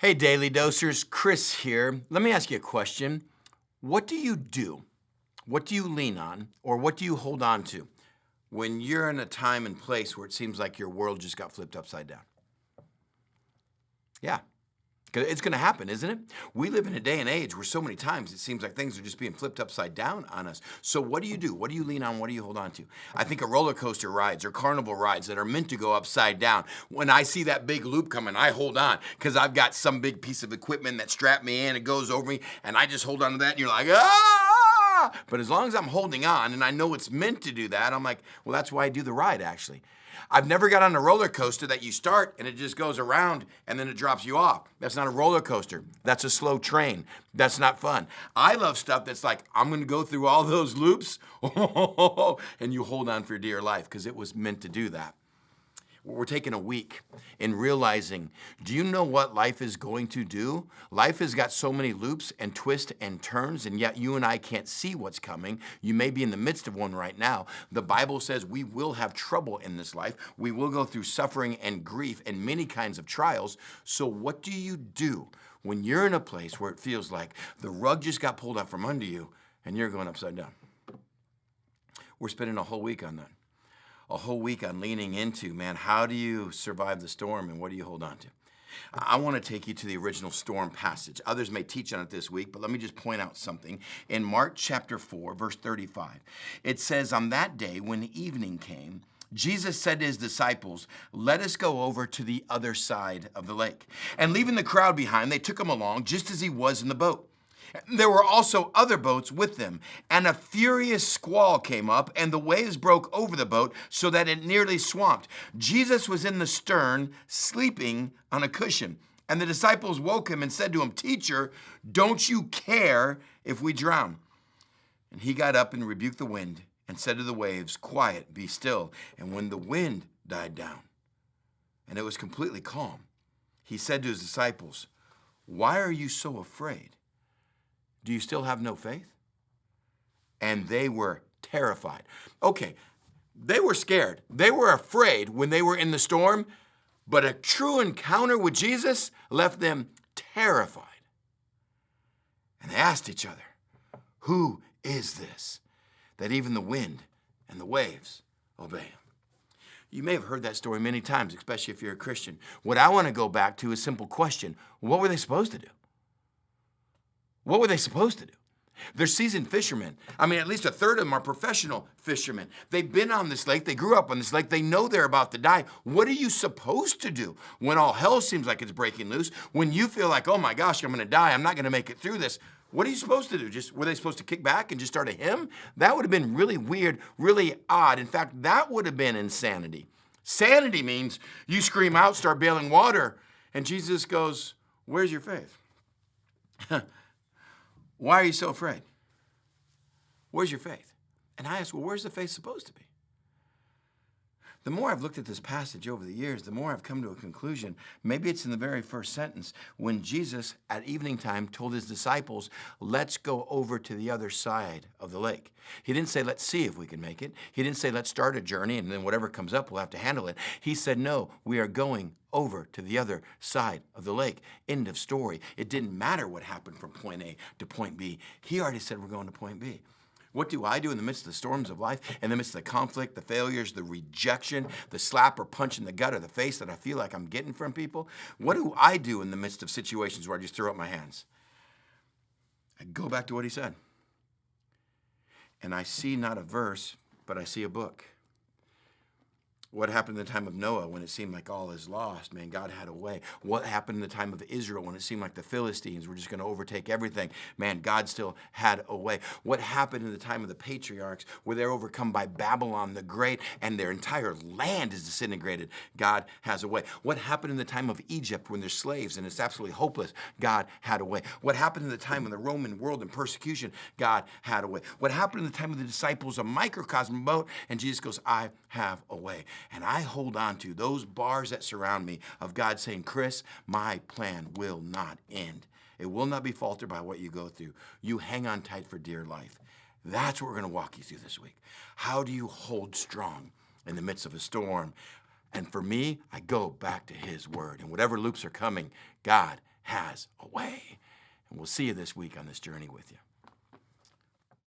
Hey, Daily Dosers, Chris here. Let me ask you a question. What do you do? What do you lean on? Or what do you hold on to when you're in a time and place where it seems like your world just got flipped upside down? Yeah, 'cause it's gonna happen, isn't it? We live in a day and age where so many times it seems like things are just being flipped upside down on us. So what do you do? What do you lean on? What do you hold on to? I think of roller coaster rides or carnival rides that are meant to go upside down. When I see that big loop coming, I hold on because I've got some big piece of equipment that strapped me in, it goes over me, and I just hold on to that, and you're like, ah! But as long as I'm holding on and I know it's meant to do that, I'm like, well, that's why I do the ride, actually. I've never got on a roller coaster that you start and it just goes around and then it drops you off. That's not a roller coaster. That's a slow train. That's not fun. I love stuff that's like, I'm gonna go through all those loops and you hold on for dear life because it was meant to do that. We're taking a week in realizing, do you know what life is going to do? Life has got so many loops and twists and turns, and yet you and I can't see what's coming. You may be in the midst of one right now. The Bible says we will have trouble in this life. We will go through suffering and grief and many kinds of trials. So what do you do when you're in a place where it feels like the rug just got pulled out from under you and you're going upside down? We're spending a whole week on that. A whole week on leaning into, man, how do you survive the storm and what do you hold on to? I want to take you to the original storm passage. Others may teach on it this week, but let me just point out something. In Mark chapter 4, verse 35, it says, on that day when evening came, Jesus said to his disciples, let us go over to the other side of the lake. And leaving the crowd behind, they took him along just as he was in the boat. There were also other boats with them, and a furious squall came up, and the waves broke over the boat so that it nearly swamped. Jesus was in the stern, sleeping on a cushion, and the disciples woke him and said to him, Teacher, don't you care if we drown? And he got up and rebuked the wind and said to the waves, Quiet, be still. And when the wind died down, and it was completely calm, he said to his disciples, Why are you so afraid? Do you still have no faith? And they were terrified. Okay, they were scared. They were afraid when they were in the storm, but a true encounter with Jesus left them terrified. And they asked each other, who is this that even the wind and the waves obey him? You may have heard that story many times, especially if you're a Christian. What I want to go back to is a simple question. What were they supposed to do? What were they supposed to do? They're seasoned fishermen. I mean, at least a third of them are professional fishermen. They've been on this lake. They grew up on this lake. They know they're about to die. What are you supposed to do when all hell seems like it's breaking loose? When you feel like, oh my gosh, I'm going to die. I'm not going to make it through this. What are you supposed to do? Were they supposed to kick back and just start a hymn? That would have been really weird, really odd. In fact, that would have been insanity. Sanity means you scream out, start bailing water, and Jesus goes, where's your faith? Why are you so afraid? Where's your faith? And I ask, well, where's the faith supposed to be? The more I've looked at this passage over the years, the more I've come to a conclusion. Maybe it's in the very first sentence when Jesus at evening time told his disciples, let's go over to the other side of the lake. He didn't say, let's see if we can make it. He didn't say, let's start a journey and then whatever comes up, we'll have to handle it. He said, no, we are going over to the other side of the lake. End of story. It didn't matter what happened from point A to point B. He already said we're going to point B. What do I do in the midst of the storms of life, in the midst of the conflict, the failures, the rejection, the slap or punch in the gut or the face that I feel like I'm getting from people? What do I do in the midst of situations where I just throw up my hands? I go back to what he said. And I see not a verse, but I see a book. What happened in the time of Noah when it seemed like all is lost? Man, God had a way. What happened in the time of Israel when it seemed like the Philistines were just going to overtake everything? Man, God still had a way. What happened in the time of the patriarchs where they're overcome by Babylon the Great and their entire land is disintegrated? God has a way. What happened in the time of Egypt when they're slaves and it's absolutely hopeless? God had a way. What happened in the time of the Roman world and persecution? God had a way. What happened in the time of the disciples, a microcosm boat, and Jesus goes, I have a way. And I hold on to those bars that surround me of God saying, Chris, my plan will not end. It will not be faltered by what you go through. You hang on tight for dear life. That's what we're going to walk you through this week. How do you hold strong in the midst of a storm? And for me, I go back to his word. And whatever loops are coming, God has a way. And we'll see you this week on this journey with you.